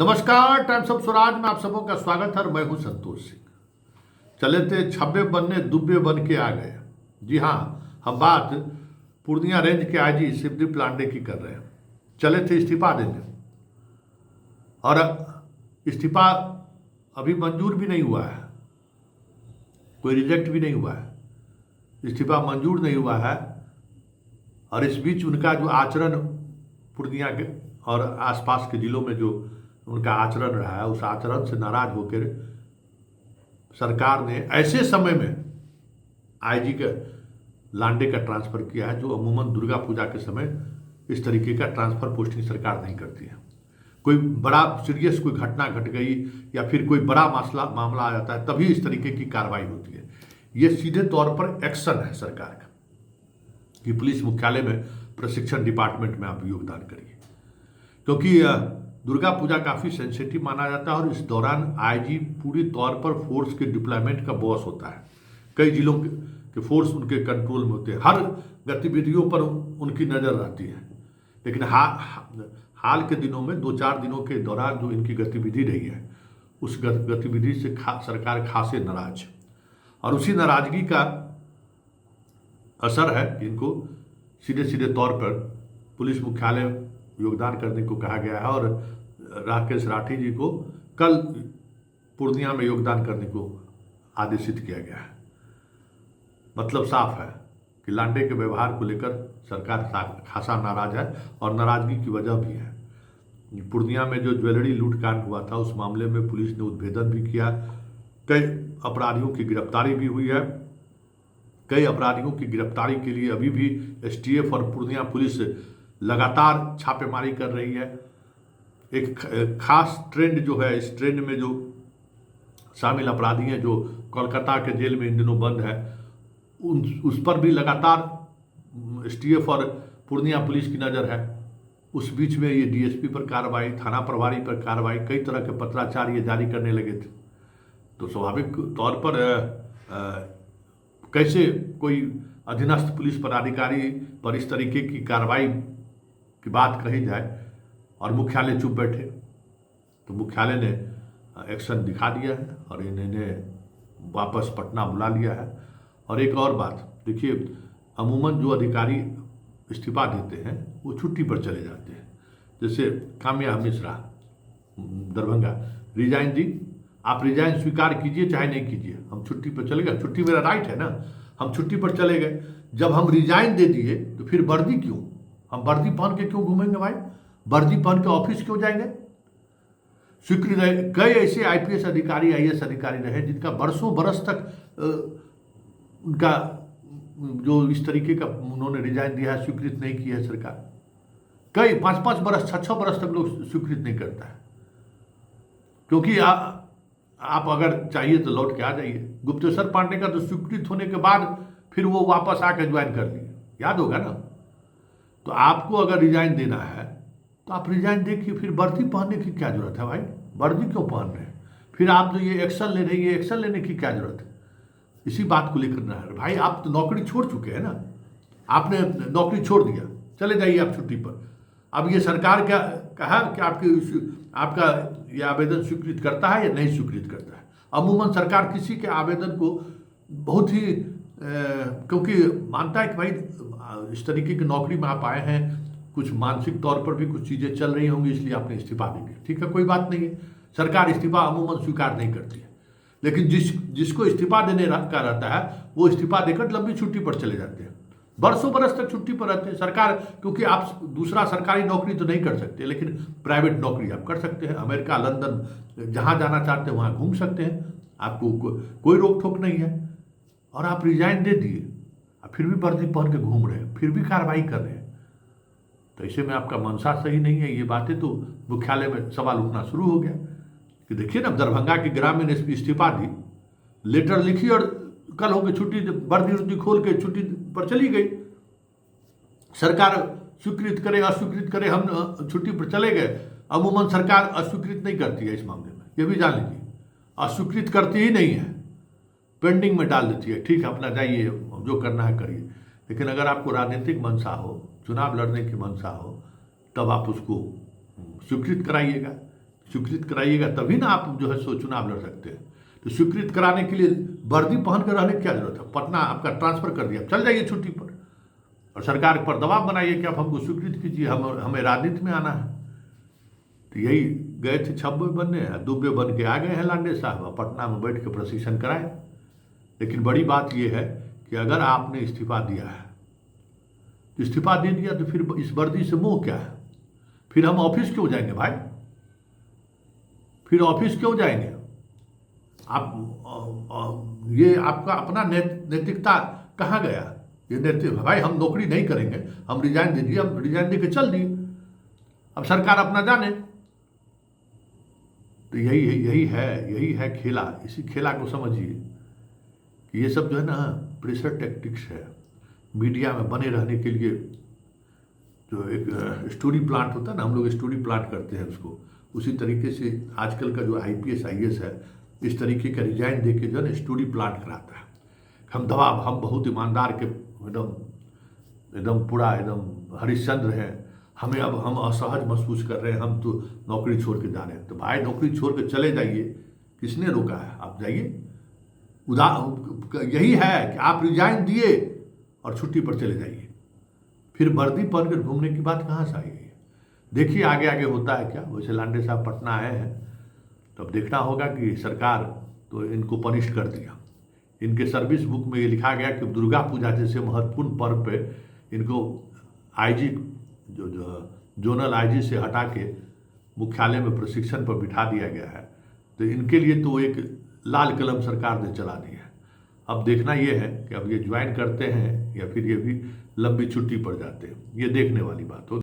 नमस्कार, times of Swaraj में आप सबों का स्वागत है और मैं हूं संतोष सिंह। चले थे छब्बे बनने दुब्बे बन के आ गए। जी हाँ, हम बात पूर्णिया रेंज के आईजी शिवदीप लांडे की कर रहे हैं। चले थे इस्तीफा देने और इस्तीफा अभी मंजूर भी नहीं हुआ है, कोई रिजेक्ट भी नहीं हुआ है, इस्तीफा मंजूर नहीं हुआ है। और इस बीच उनका जो आचरण पूर्णिया के और आसपास के जिलों में जो उनका आचरण रहा है, उस आचरण से नाराज होकर सरकार ने ऐसे समय में आईजी के लांडे का ट्रांसफर किया है, जो अमूमन दुर्गा पूजा के समय इस तरीके का ट्रांसफर पोस्टिंग सरकार नहीं करती है। कोई बड़ा सीरियस कोई घटना घट गई या फिर कोई बड़ा मामला आ जाता है, तभी इस तरीके की कार्रवाई होती है। ये सीधे तौर पर एक्शन है सरकार का कि पुलिस मुख्यालय में प्रशिक्षण डिपार्टमेंट में आप योगदान करिए, क्योंकि दुर्गा पूजा काफ़ी सेंसिटिव माना जाता है और इस दौरान आईजी पूरी तौर पर फोर्स के डिप्लॉयमेंट का बॉस होता है। कई जिलों के फोर्स उनके कंट्रोल में होते हैं, हर गतिविधियों पर उनकी नज़र रहती है। लेकिन हाल के दिनों में 2-4 दिनों के दौरान जो इनकी गतिविधि रही है, उस गतिविधि से सरकार खासे नाराज, और उसी नाराजगी का असर है कि इनको सीधे सीधे तौर पर पुलिस मुख्यालय योगदान करने को कहा गया है और राकेश राठी जी को कल पूर्णिया में योगदान करने को आदेशित किया गया है। मतलब साफ है कि लांडे के व्यवहार को लेकर सरकार खासा नाराज है और नाराजगी की वजह भी है। पूर्णिया में जो ज्वेलरी लूटकांड हुआ था, उस मामले में पुलिस ने उद्भेदन भी किया, कई अपराधियों की गिरफ्तारी भी हुई है। कई अपराधियों की गिरफ्तारी के लिए अभी भी एसटीएफ और पूर्णिया पुलिस लगातार छापेमारी कर रही है। एक खास ट्रेंड जो है, इस ट्रेंड में जो शामिल अपराधी हैं जो कोलकाता के जेल में इन दिनों बंद है, उस पर भी लगातार एसटीएफ और पूर्णिया पुलिस की नज़र है। उस बीच में ये डीएसपी पर कार्रवाई, थाना प्रभारी पर कार्रवाई, कई तरह के पत्राचार ये जारी करने लगे थे। तो स्वाभाविक तौर पर कैसे कोई अधीनस्थ पुलिस पदाधिकारी पर इस तरीके की कार्रवाई की बात कही जाए और मुख्यालय चुप बैठे। तो मुख्यालय ने एक्शन दिखा दिया है और इन्हें वापस पटना बुला लिया है। और एक और बात देखिए, अमूमन जो अधिकारी इस्तीफा देते हैं वो छुट्टी पर चले जाते हैं। जैसे काम्या मिश्रा दरभंगा, रिजाइन दी, आप रिजाइन स्वीकार कीजिए चाहे नहीं कीजिए, हम छुट्टी पर चले गए, छुट्टी मेरा राइट है ना, हम छुट्टी पर चले गए। जब हम रिजाइन दे दिए तो फिर वर्दी क्यों, हम वर्दी पहन के क्यों घूमेंगे भाई, वर्दी पहन के ऑफिस क्यों जाएंगे। स्वीकृत कई ऐसे आईपीएस अधिकारी, आईएएस अधिकारी रहे जिनका बरसों बरस तक उनका जो इस तरीके का उन्होंने रिजाइन दिया है, स्वीकृत नहीं किया है सरकार। कई 5-5 बरस 6-6 बरस तक लोग स्वीकृत नहीं करता है, क्योंकि आप अगर चाहिए तो लौट के आ जाइए। गुप्तेश्वर पांडे का तो स्वीकृत होने के बाद फिर वो वापस आकर ज्वाइन कर लिए, याद होगा ना। तो आपको अगर रिजाइन देना है तो आप रिजाइन देखिए, फिर वर्दी पहनने की क्या जरूरत है भाई, वर्दी क्यों पहन रहे हैं। फिर आप जो ये एक्शन ले रहे हैं, ये एक्शन लेने की क्या जरूरत है। इसी बात को लेकर ना है भाई, आप तो नौकरी छोड़ चुके हैं ना, आपने नौकरी छोड़ दिया, चले जाइए आप छुट्टी पर। अब ये सरकार क्या कहा कि आपका ये आवेदन स्वीकृत करता है या नहीं स्वीकृत करता है। अमूमन सरकार किसी के आवेदन को बहुत ही क्योंकि मानता है कि भाई इस तरीके की नौकरी में आप आए हैं, कुछ मानसिक तौर पर भी कुछ चीज़ें चल रही होंगी, इसलिए आपने इस्तीफा देंगे, ठीक है, कोई बात नहीं है। सरकार इस्तीफा अमूमन स्वीकार नहीं करती है, लेकिन जिसको इस्तीफा देने का रहता है वो इस्तीफा देकर लंबी छुट्टी पर चले जाते हैं, बरसों बरस तक छुट्टी पर रहते हैं। सरकार, क्योंकि आप दूसरा सरकारी नौकरी तो नहीं कर सकते, लेकिन प्राइवेट नौकरी आप कर सकते हैं। अमेरिका, लंदन, जहाँ जाना चाहते हैं वहाँ घूम सकते हैं, आपको कोई रोक टोक नहीं है। और आप रिजाइन दे दिए, फिर भी वर्दी पहन के घूम रहे हैं, फिर भी कार्रवाई कर रहे हैं, तो ऐसे में आपका मंशा सही नहीं है। ये बातें तो मुख्यालय में सवाल उठना शुरू हो गया कि देखिए ना, दरभंगा की ग्रामीण एसपी इस्तीफा दी, लेटर लिखी और कल होकर छुट्टी, वर्दी खोल के छुट्टी पर चली गई। सरकार स्वीकृत करे अस्वीकृत करे, हम छुट्टी पर चले गए। अमूमन सरकार अस्वीकृत नहीं करती है इस मामले में, ये भी जान लीजिए, अस्वीकृत करती ही नहीं है, पेंडिंग में डाल देती है, ठीक है अपना जाइए जो करना है करिए। लेकिन अगर आपको राजनीतिक मंशा हो, चुनाव लड़ने की मंशा हो, तब आप उसको स्वीकृत कराइएगा। स्वीकृत कराइएगा तभी ना आप जो है सो चुनाव लड़ सकते हैं। तो स्वीकृत कराने के लिए वर्दी पहन कर रहने की क्या जरूरत है? पटना आपका ट्रांसफर कर दिया, चल जाइए छुट्टी पर, और सरकार पर दबाव बनाइए कि आप हमको स्वीकृत कीजिए, हमें राजनीति में आना है। तो यही गए थे छब्बे बनने, दुब्बे बन के आ गए हैं लांडे साहब, पटना में बैठ के प्रशिक्षण कराए। लेकिन बड़ी बात यह है कि अगर आपने इस्तीफा दिया है तो इस्तीफा दे दिया तो फिर इस वर्दी से मोह क्या है? फिर हम ऑफिस क्यों जाएंगे भाई? फिर ऑफिस क्यों जाएंगे? आप ये आपका अपना नैतिकता कहाँ गया? ये नैतिक भाई, हम नौकरी नहीं करेंगे, हम रिजाइन दे दिए, हम रिजाइन दे के चल दिए, अब सरकार अपना जाने। तो यही है खेला। इसी खेला को समझिए कि ये सब जो है ना प्रेशर टैक्टिक्स है, मीडिया में बने रहने के लिए। जो एक स्टोरी प्लांट होता है ना, हम लोग स्टोरी प्लांट करते हैं उसको, उसी तरीके से आजकल का जो IPS IAS है इस तरीके का रिजाइन दे के जो है स्टोरी प्लांट कराता है। हम दबाव, हम बहुत ईमानदार के एकदम पूरा एकदम हरिश्चंद्र हैं, हमें अब हम असहज महसूस कर रहे हैं, हम तो नौकरी छोड़ के जा रहे हैं। तो भाई नौकरी छोड़ के चले जाइए, किसने रोका है? आप जाइए। यही है कि आप रिजाइन दिए और छुट्टी पर चले जाइए, फिर वर्दी पहनकर घूमने की बात कहाँ से आई है? देखिए आगे आगे होता है क्या। वैसे लांडे साहब पटना आए हैं तो अब देखना होगा कि सरकार तो इनको पनिश कर दिया। इनके सर्विस बुक में ये लिखा गया कि दुर्गा पूजा जैसे महत्वपूर्ण पर्व पे इनको IG जो जोनल IG से हटा के मुख्यालय में प्रशिक्षण पर बिठा दिया गया है। तो इनके लिए तो एक लाल कलम सरकार ने चला दी है। अब देखना ये है कि अब ये ज्वाइन करते हैं या फिर ये भी लंबी छुट्टी पर जाते हैं, ये देखने वाली बात हो।